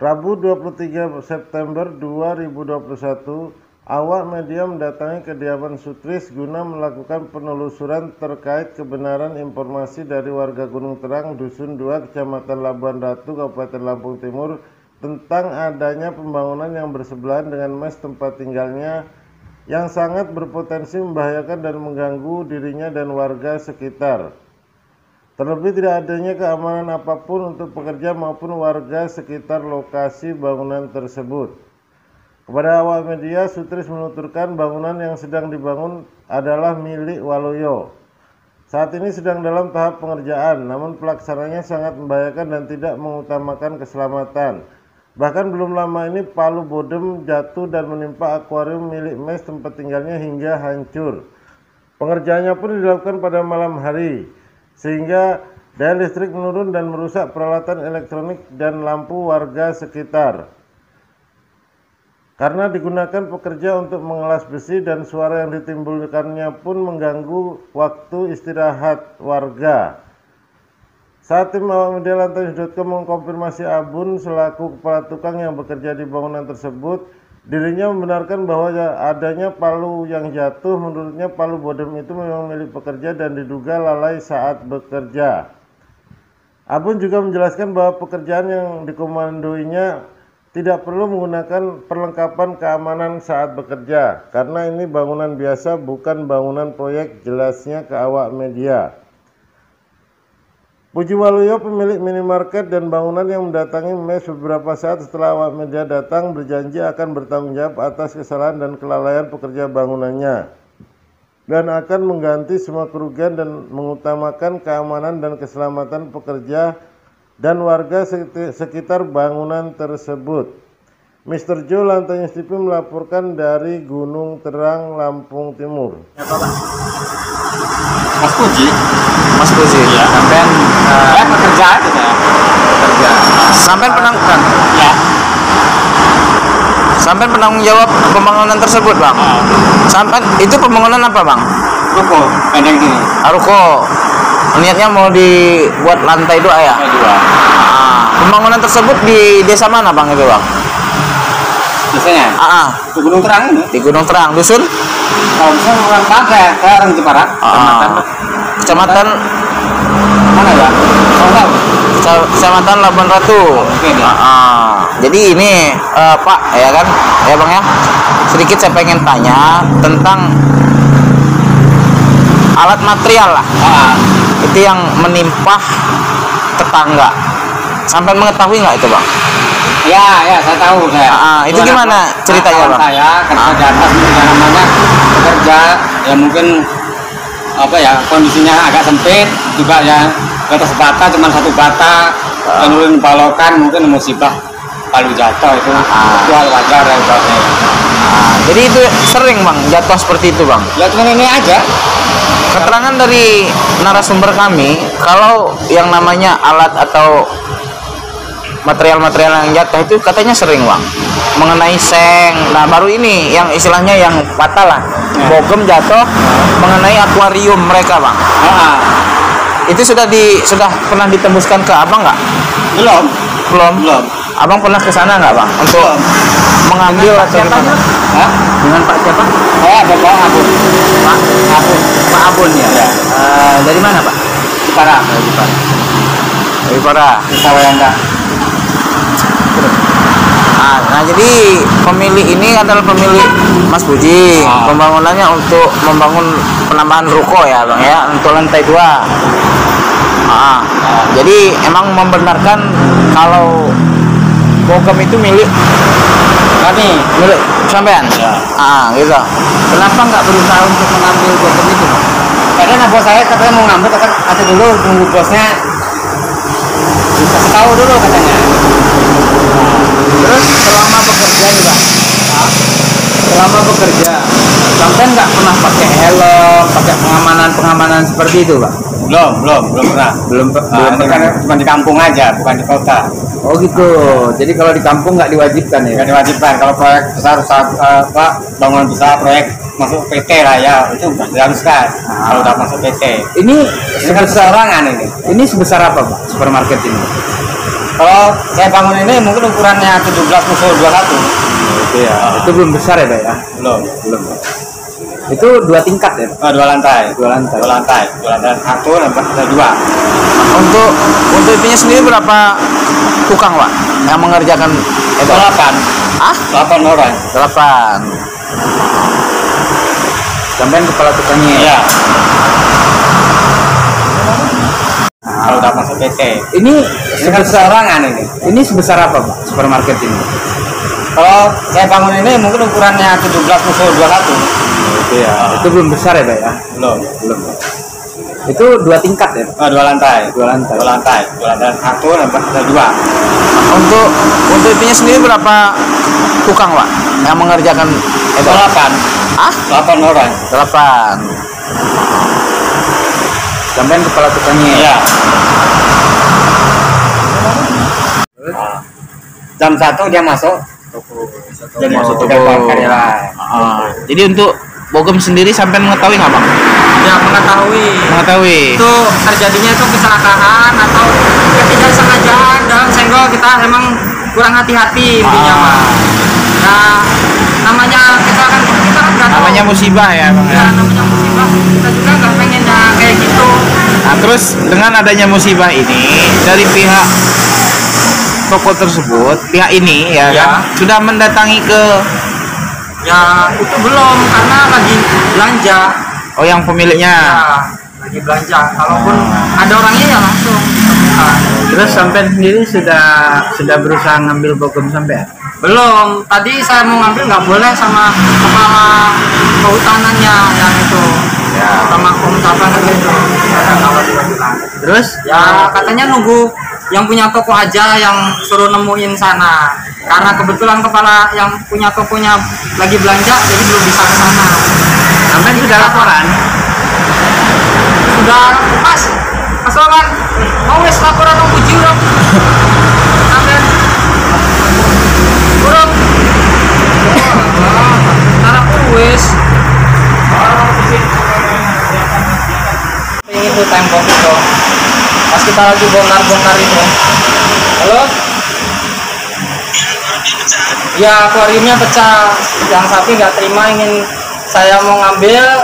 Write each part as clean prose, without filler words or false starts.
Rabu 23 September 2021, awak media mendatangi kediaman Sutris guna melakukan penelusuran terkait kebenaran informasi dari warga Gunung Terang, Dusun 2, Kecamatan Labuan Ratu, Kabupaten Lampung Timur tentang adanya pembangunan yang bersebelahan dengan mes tempat tinggalnya yang sangat berpotensi membahayakan dan mengganggu dirinya dan warga sekitar. Terlebih tidak adanya keamanan apapun untuk pekerja maupun warga sekitar lokasi bangunan tersebut. Kepada awak media, Sutris menuturkan bangunan yang sedang dibangun adalah milik Waluyo. Saat ini sedang dalam tahap pengerjaan, namun pelaksananya sangat membahayakan dan tidak mengutamakan keselamatan. Bahkan belum lama ini palu bodem jatuh dan menimpa akuarium milik mes tempat tinggalnya hingga hancur. Pengerjaannya pun dilakukan pada malam hari, sehingga daya listrik menurun dan merusak peralatan elektronik dan lampu warga sekitar. Karena digunakan pekerja untuk mengelas besi dan suara yang ditimbulkannya pun mengganggu waktu istirahat warga. Saat tim awak media lantai.com mengkonfirmasi Abun selaku kepala tukang yang bekerja di bangunan tersebut, dirinya membenarkan bahwa adanya palu yang jatuh. Menurutnya palu bodem itu memang milik pekerja dan diduga lalai saat bekerja. Abun juga menjelaskan bahwa pekerjaan yang dikomandoinya tidak perlu menggunakan perlengkapan keamanan saat bekerja karena ini bangunan biasa bukan bangunan proyek, jelasnya ke awak media. Puji Waluyo, pemilik minimarket dan bangunan yang mendatangi mes beberapa saat setelah awak media datang, berjanji akan bertanggung jawab atas kesalahan dan kelalaian pekerja bangunannya dan akan mengganti semua kerugian dan mengutamakan keamanan dan keselamatan pekerja dan warga sekitar bangunan tersebut. Mr. Joe, Lantai News TV melaporkan dari Gunung Terang, Lampung Timur. Mas Puji. Ya. Sampai pekerja aja ya. Pekerja. Sampai Ya. Sampai penanggung jawab pembangunan tersebut, Bang. Sampai itu pembangunan apa, Bang? Ruko pendek gini. Ruko. Niatnya mau dibuat lantai 2 ya? Lantai 2. Pembangunan tersebut di desa mana, Bang, itu, Bang? Biasanya? Di Gunung Terang ini. Di Gunung Terang, dusun? Kalau bisa orang pakai ke orang Jepara. Kecamatan mana ya? Tahu. Kecamatan Labuan Ratu. Oke, ya. Jadi ini Pak, ya kan, ya Bang ya. Sedikit saya pengen tanya tentang alat material lah. Itu yang menimpa tetangga. Sampai mengetahui nggak itu, Bang? Ya, saya tahu saya. Itu gimana ceritanya, Bang? Saya kerja di atas namanya bekerja, ya mungkin kondisinya agak sempit juga ya, di atas bata cuma satu bata, nurunin balokan mungkin musibah palu jatuh itu wajar ya ibaratnya. Jadi itu sering, Bang, jatuh seperti itu, Bang? Ya cuma ini aja. Keterangan dari narasumber kami, kalau yang namanya alat atau material-material yang jatuh itu katanya sering, Bang, mengenai seng. Nah, baru ini yang istilahnya yang patah lah, bogem jatuh mengenai akuarium mereka, Bang. Itu sudah pernah ditembuskan ke Abang nggak? Belum. Abang pernah ke sana nggak, Bang, untuk mengambil atau gimana? Dengan Pak siapa? Saya ada Pak Abun. Pak Abun ya. Dari mana, Pak? Jepara. Jepara. Sawayanda. Nah, jadi pemilik ini adalah pemilik Mas Puji. Pembangunannya untuk membangun penambahan ruko ya, Bang ya, untuk lantai 2. Jadi emang membenarkan kalau bogem itu milik kami, milik sampean. Ya. Gitu. Kenapa nggak berusaha untuk mengambil bogem itu, Bang? Karena bos saya katanya mau ngambil, kata dulu tunggu bosnya kasih tahu dulu katanya. Terus selama bekerja nih, Bang, selama bekerja sampai nggak pernah pakai helm, pakai pengamanan seperti itu, Bang? Belum pernah. Belum pernah. Cuma di kampung aja, bukan di kota. Oh gitu. Jadi kalau di kampung nggak diwajibkan ya? Nggak diwajibkan. Kalau proyek besar, bangunan besar, proyek masuk PT lah ya, itu diharuskan. Kalau udah masuk PT. Ini sebesar orangan ini. Ini sebesar apa, Pak, supermarket ini? Kalau saya bangun ini mungkin ukurannya 17x21. Itu ya. Itu belum besar ya, Pak ya? Belum. Itu 2 tingkat ya? Oh, 2 lantai. 2 lantai. 2 lantai. 2 lantai. 1 lantai 2. Untuk itunya sendiri berapa tukang, Pak, yang mengerjakan itu? 8. Ah? 8 orang. 8. Sampai kepala tukangnya. Iya. Kalau udah masuk PT. Ini Sebesar orangan ini. Ini sebesar apa, Pak, supermarket ini? Kalau saya bangun ini mungkin ukurannya 17x21. Itu ya. Itu belum besar ya, Pak ya? Belum. Itu 2 tingkat ya? Oh, 2 lantai. 2 lantai. 2 lantai. 2 lantai. 1 lantai 2. Untuk itunya sendiri berapa tukang, Pak, yang mengerjakan itu? 8. Ah? 8 orang. 8. Sampai kepala tukangnya. Iya. Jam 1 dia masuk. Jadi Masuk masuk toko. karyawan. Jadi untuk Bogem sendiri sampai mengetahui nggak, Bang? Ya, mengetahui itu terjadinya itu kecelakaan atau ketidaksengajaan dan senggol kita emang kurang hati-hati intinya mah. Nah, namanya kita kan nggak tahu. Namanya musibah ya, Bang Ya, ya. namanya musibah, kita juga nggak pengen ya kayak gitu. Nah, terus dengan adanya musibah ini dari pihak toko tersebut, pihak ini ya, Ya. kan, sudah mendatangi ke Ya, itu belum karena lagi belanja. yang pemiliknya. Ya, lagi belanja. Kalaupun ada orangnya ya langsung ditemukan. Terus sampai sendiri sudah berusaha ngambil Bogem sampai? Belum, tadi saya mau ngambil nggak boleh sama kepala kehutanannya yang itu. Ya, sama komisaris gitu. Ya, kalau dia bilang. Terus Ya, katanya nunggu yang punya toko aja yang suruh nemuin sana. Karena kebetulan kepala yang punya tokonya lagi belanja, jadi belum bisa ke sana. sampai sudah laporan. Sudah pas kan mau wes laporan dong puji dong. Sampai kurang. Cara wes. Itu tembok itu. Pas kita lagi bongkar itu. Halo? Ya, akuariumnya pecah. Yang sapi nggak terima, ingin saya mau ngambil,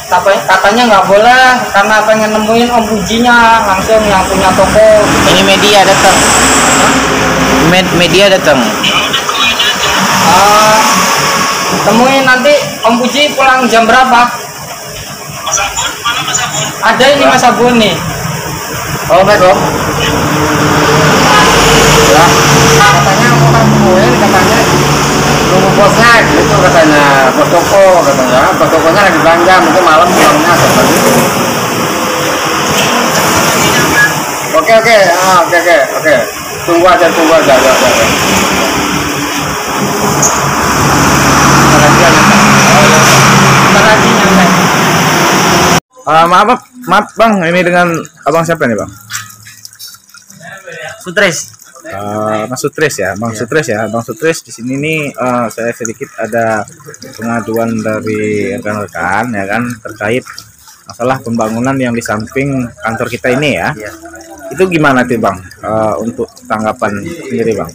tapi katanya nggak boleh karena pengen nemuin om Pujinya langsung yang punya toko. Ini media datang. Media datang. Temuin nanti om Puji pulang jam berapa? Ada ini Mas Abun nih. Oh, baik, Om. Ya, katanya mau temuin, katanya nunggu bosnya gitu, katanya bos toko, katanya bos tokonya lagi belanja, mungkin malam pulangnya seperti itu. Oke. Tunggu aja. Bentar lagi nyampe. Maaf Bang, ini dengan Abang siapa nih, Bang? Sutris. Mas Sutris ya, Bang Sutris ya, Bang Sutris di sini nih saya sedikit ada pengaduan dari rekan-rekan ya kan terkait masalah pembangunan yang di samping kantor kita ini ya. Itu gimana tuh, Bang, untuk tanggapan sendiri, Bang?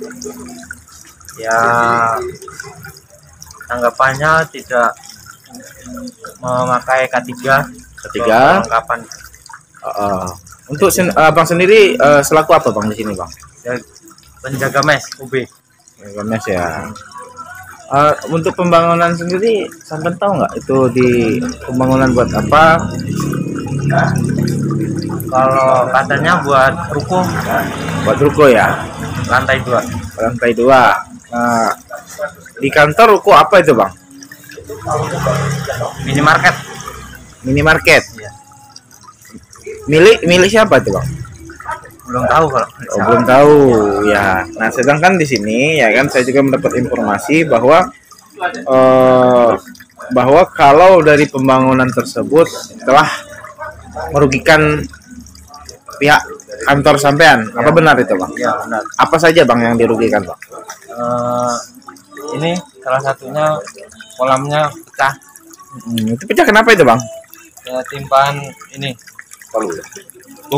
Ya, tanggapannya tidak memakai K3 kelengkapan. Untuk Abang sendiri selaku apa, Bang, di sini, Bang? Ya, penjaga mes UB. Mes ya. Untuk pembangunan sendiri sampai tahu nggak itu di pembangunan buat apa? Kalau katanya buat ruko Buat ruko ya, lantai 2. lantai 2. Di kantor ruko apa itu, Bang? Minimarket. Minimarket. Iya. Milik siapa itu, Bang? Belum tahu kalau. Belum tahu ya. Nah, sedangkan di sini ya kan saya juga mendapat informasi bahwa kalau dari pembangunan tersebut telah merugikan pihak kantor sampean. Apa benar itu, Bang? Ya, benar. Apa saja, Bang, yang dirugikan, Bang? Ini salah satunya kolamnya pecah. Itu pecah kenapa itu, Bang? Ya, timpahan ini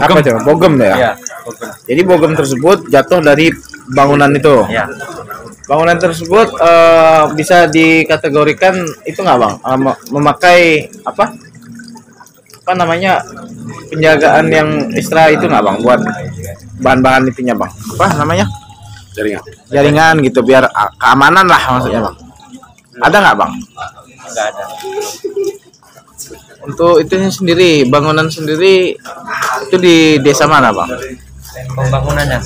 Apa itu? Bogem ya? Iya, bogem. Jadi bogem tersebut jatuh dari bangunan itu. Iya. Bangunan tersebut bisa dikategorikan itu nggak bang? Memakai apa? Apa namanya, penjagaan yang ekstra itu nggak bang? Buat bahan-bahan itunya bang? Apa namanya? Jaringan gitu biar keamanan lah maksudnya bang. Ada nggak bang? Enggak ada. Untuk itunya sendiri, bangunan sendiri itu di desa mana bang? Pembangunannya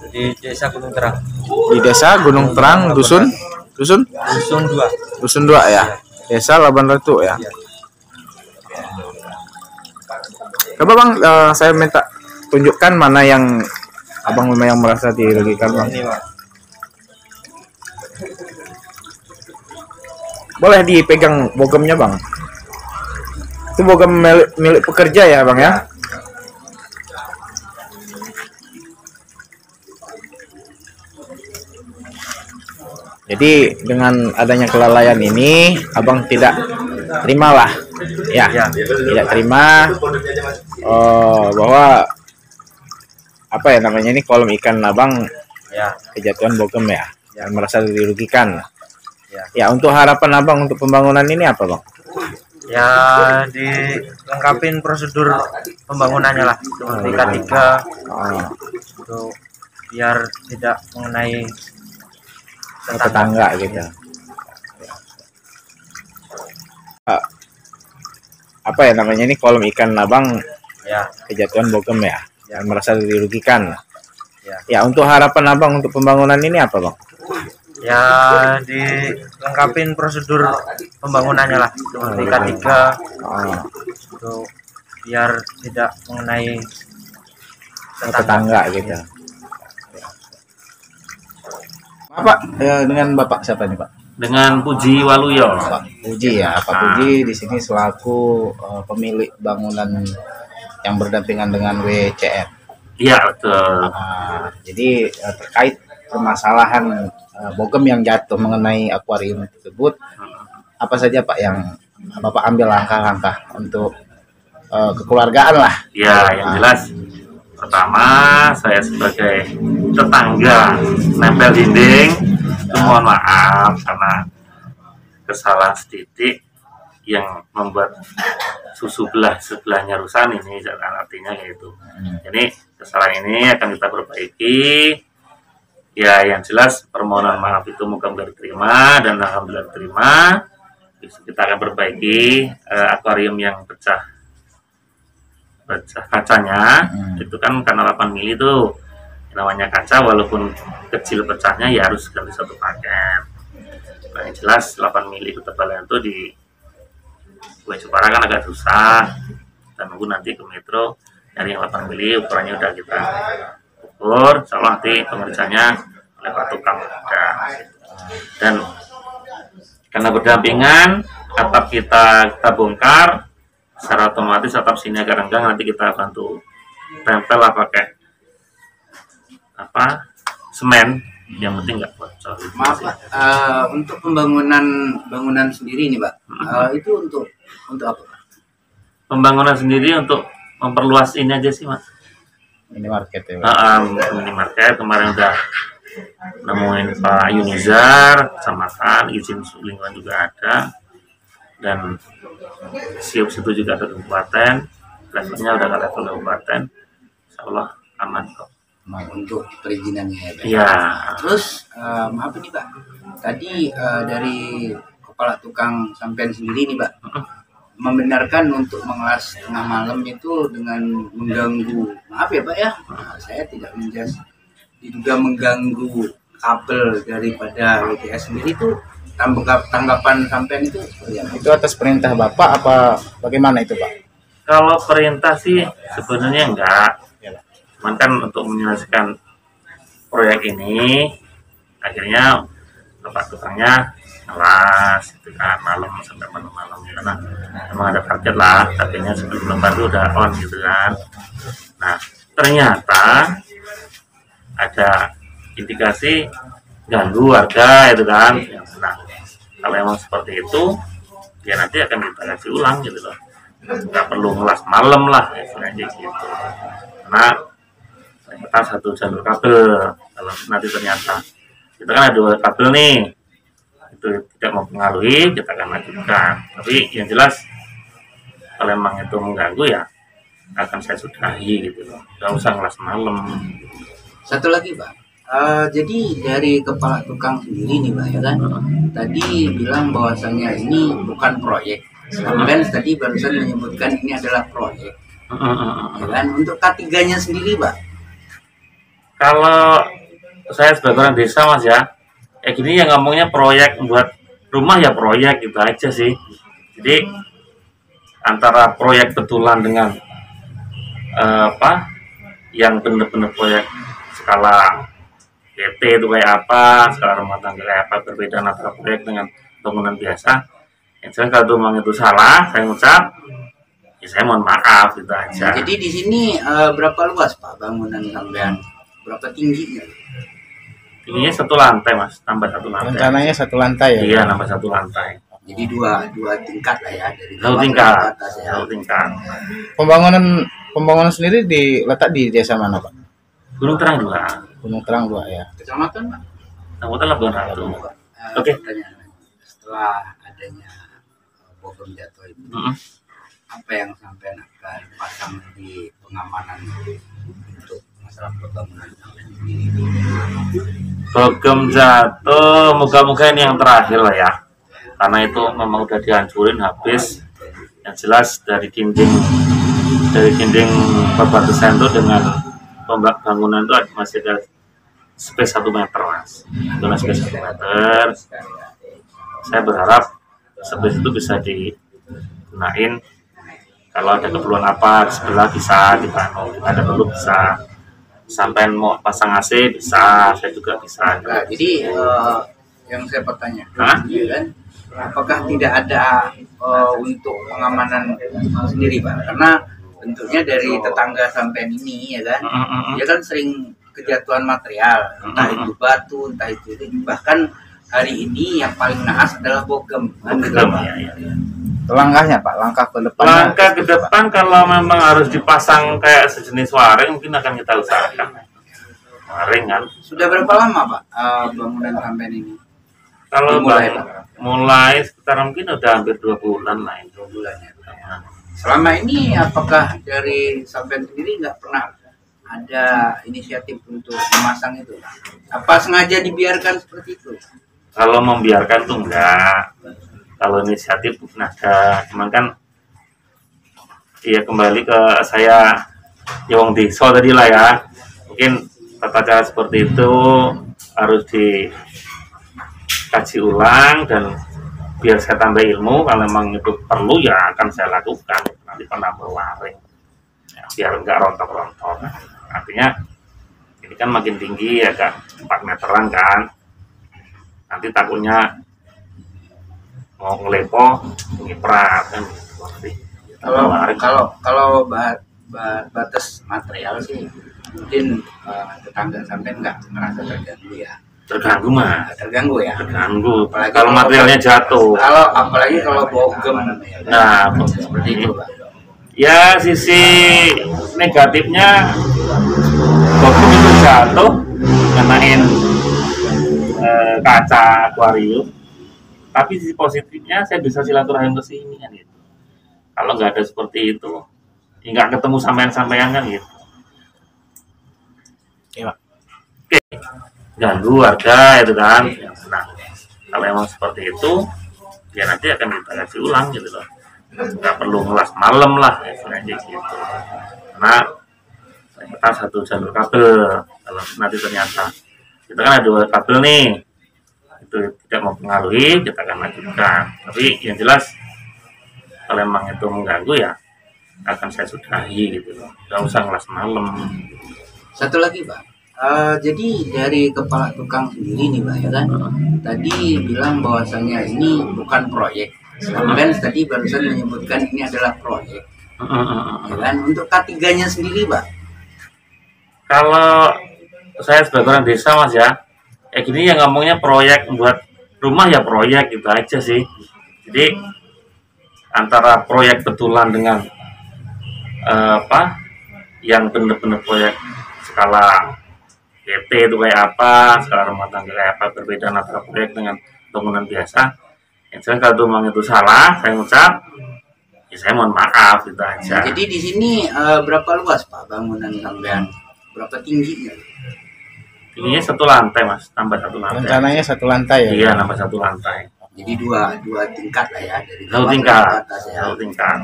di Desa Gunung Terang. Di desa Gunung Terang, dusun Dusun 2. dusun 2 ya. Desa Laban Ratu ya. Coba bang, saya minta tunjukkan mana yang abang yang merasa dirugikan bang. Ini Pak. Boleh dipegang bogemnya bang. Itu bogem milik pekerja ya bang ya. Jadi dengan adanya kelalaian ini, abang tidak terimalah, ya, tidak terima bahwa apa ya namanya ini kolam ikan abang Ya, kejatuhan bogem ya, yang merasa dirugikan. ya. Ya, untuk harapan abang untuk pembangunan ini apa bang? Ya, dilengkapin prosedur pembangunannya lah, seperti K3 untuk biar tidak mengenai Tetangga gitu. Apa ya namanya ini kolam ikan abang Ya, kejatuhan bogem ya, yang merasa dirugikan. ya. Ya, untuk harapan abang untuk pembangunan ini apa bang? Ya, dilengkapin prosedur pembangunannya lah, seperti K3 untuk biar tidak mengenai Tetangga gitu. Pak, dengan Bapak siapa nih Pak? Dengan Puji Waluyo. Pak Puji ya, Pak Puji di sini selaku pemilik bangunan yang berdampingan dengan WCM. Iya betul. Jadi terkait permasalahan bogem yang jatuh mengenai akuarium tersebut, apa saja Pak yang Bapak ambil langkah-langkah untuk kekeluargaan lah? Ya, yang jelas pertama saya sebagai tetangga nempel dinding itu mohon maaf karena kesalahan sedikit yang membuat susu sebelahnya rusak ini, artinya yaitu. Jadi kesalahan ini akan kita perbaiki. Ya, yang jelas permohonan maaf itu moga-moga diterima dan alhamdulillah diterima. Kita akan perbaiki akuarium yang pecah kacanya. Itu kan karena 8 mili itu namanya kaca, walaupun kecil pecahnya ya harus ganti satu paket. Nah, yang jelas 8 mili ketebalan itu di kue Jepara kan agak susah, dan nunggu nanti ke Metro dari yang 8 mili ukurannya udah kita ukur. Insya Allah nanti pengerjanya oleh Pak Tukang ada. Dan karena berdampingan, atap kita bongkar secara otomatis, atap sini agak renggang, nanti kita bantu tempel lah pakai semen, yang penting nggak bocor. Maaf Pak, untuk bangunan sendiri ini Pak, itu untuk apa Pak? Pembangunan sendiri untuk memperluas ini aja sih Mas. Minimarket ya. Minimarket kemarin udah nemuin Pak Yunizar, kecamatan, izin lingkungan juga ada, dan siup situ juga ada kabupaten, levelnya udah ke level kabupaten, insya Allah aman kok. Untuk perizinannya ya Pak. Iya. Terus maaf ini Pak, tadi dari kepala tukang sampean sendiri nih Pak, membenarkan untuk mengelas tengah malam itu dengan mengganggu, maaf ya Pak ya, saya tidak menjas, diduga mengganggu kabel daripada WTS sendiri itu. Tanggapan sampean itu seperti apa? Itu atas perintah Bapak apa bagaimana itu Pak? Kalau perintah sih sebenarnya enggak, cuman kan untuk menyelesaikan proyek ini akhirnya Bapak tukangnya ngelas gitu kan, malam sampai malam karena memang ada target lah, targetnya sebelum lembar itu udah on gitu kan. Nah ternyata ada indikasi ganggu warga itu kan. Nah kalau emang seperti itu ya nanti akan kita kasih ulang gitu loh. nggak perlu ngelas malam lah istilahnya gitu. Karena kita satu jalur kabel, kalau nanti ternyata kita kan ada 2 kabel nih, itu tidak mempengaruhi, kita akan lanjutkan. Tapi yang jelas kalau memang itu mengganggu ya akan saya sudahi gitu loh, nggak usah ngelas malam. Satu lagi Pak, jadi dari kepala tukang sendiri nih Pak ya kan, tadi bilang bahwasannya ini bukan proyek. Sampean tadi barusan menyebutkan ini adalah proyek, ya kan? Untuk K3-nya sendiri Pak, Kalau saya sebagai orang desa mas ya, gini ya ngomongnya proyek buat rumah ya proyek gitu aja sih. Jadi antara proyek betulan dengan yang benar-benar proyek skala PT itu kayak apa, skala rumah tangga kayak apa, perbedaan antara proyek dengan bangunan biasa. Yang jelas kalau memang itu salah, saya ngucap, ya saya mohon maaf gitu aja. jadi di sini berapa luas Pak bangunan sampean? Berapa tingginya? Tingginya 1 lantai mas, tambah 1 lantai. Rencananya 1 lantai ya? Iya, nambah 1 lantai. Jadi dua tingkat lah ya, dari Satu bawah tingkat, ke atas ya. satu tingkat. Pembangunan sendiri diletak di desa mana Pak? Gunung Terang 2, Gunung Terang 2 ya. Kecamatan Pak. Anggota Labuan Ratu. Oke. Pertanyaan. Setelah adanya bom jatuh itu, apa yang sampai akan pasang di pengamanan untuk masalah pembangunan sampai sendiri? Bogem jatuh, moga-moga ini yang terakhir lah ya. Karena itu memang udah dihancurin habis. Yang jelas dari dinding perbatasan itu dengan bangunan itu masih ada space 1 meter mas. Itu space 1 meter. Saya berharap space itu bisa digunain. Kalau ada keperluan apa di sebelah bisa dibangun, ada perlu bisa. Sampai mau pasang AC bisa, saya juga bisa. Nah, jadi yang saya pertanyakan, ya kan, apakah tidak ada untuk pengamanan sendiri Pak? Karena bentuknya dari tetangga sampai ini ya kan, dia kan sering kejatuhan material, entah itu batu, entah itu bahkan hari ini yang paling naas adalah bogem. Langkahnya Pak, langkah ke depan. Langkah ke depan kalau memang harus dipasang kayak sejenis waring mungkin akan kita usahakan. Waring kan. Sudah berapa lama Pak bangunan sampean ini? Kalau Dimulai, mulai sekitar mungkin udah hampir 2 bulan lah itu. 2 bulan ya. Selama ini apakah dari sampean sendiri nggak pernah ada inisiatif untuk memasang itu? Apa sengaja dibiarkan seperti itu? Kalau membiarkan tuh enggak. Kalau inisiatif mungkin ada, cuman kan ya kembali ke saya Yong Desa tadi lah ya. Mungkin tata cara seperti itu harus dikaji ulang dan biar saya tambah ilmu. Kalau memang itu perlu ya akan saya lakukan. Nanti penambah waring ya, biar enggak rontok-rontok. Artinya ini kan makin tinggi agak 4 meteran kan. Nanti takutnya mau ngelepo ngiprat kan. Kalau batas material sih mungkin tetangga sampean nggak merasa terganggu ya. Terganggu mah. Terganggu ya. Terganggu. Apalagi Kalau materialnya jatuh. Apalagi kalau bogem. Nah, Seperti itu Pak. ya sisi negatifnya bogem itu jatuh ngenain kaca akuarium. Tapi sisi positifnya saya bisa silaturahim ke sini kan gitu. Kalau nggak ada seperti itu, ya nggak ketemu sampean-sampean kan gitu. Iya, Pak. Oke, ganggu warga itu kan. Nah, kalau emang seperti itu, ya nanti akan kita kasih ulang gitu loh. Nggak perlu ngelas malam lah istilahnya gitu. Karena kita satu jalur kabel. Kalau nanti ternyata kita kan ada 2 kabel nih, itu tidak mempengaruhi, kita akan lanjutkan. Tapi yang jelas kalau memang itu mengganggu ya akan saya sudahi gitu loh, nggak usah ngelas malam. Satu lagi Pak, jadi dari kepala tukang sendiri nih Pak ya kan, tadi bilang bahwasannya ini bukan proyek. Sampean tadi barusan menyebutkan ini adalah proyek, ya kan? Untuk K3-nya sendiri Pak, Kalau saya sebagai orang desa mas ya, gini ya ngomongnya proyek buat rumah ya proyek gitu aja sih. Jadi antara proyek betulan dengan yang benar-benar proyek skala PT itu kayak apa, skala rumah tangga kayak apa, perbedaan antara proyek dengan bangunan biasa. Yang saya kalau memang itu salah, saya ngucap, ya saya mohon maaf itu aja. Jadi di sini berapa luas Pak bangunan sampean? Berapa tingginya? Tingginya 1 lantai Mas, tambah 1 lantai. Rencananya 1 lantai ya? Iya, nambah 1 lantai. Jadi dua tingkat lah ya dari Satu bawah tingkat, ke atas ya. satu tingkat.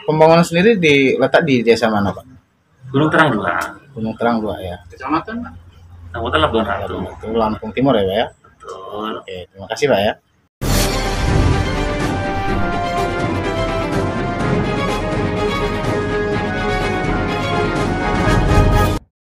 Pembangunan sendiri diletak di desa mana Pak? Gunung Terang 2. Gunung Terang 2 ya. Kecamatan Pak? Anggota Labuan Ratu. Itu Lampung Timur ya Pak ya? Betul. Oke, terima kasih Pak ya.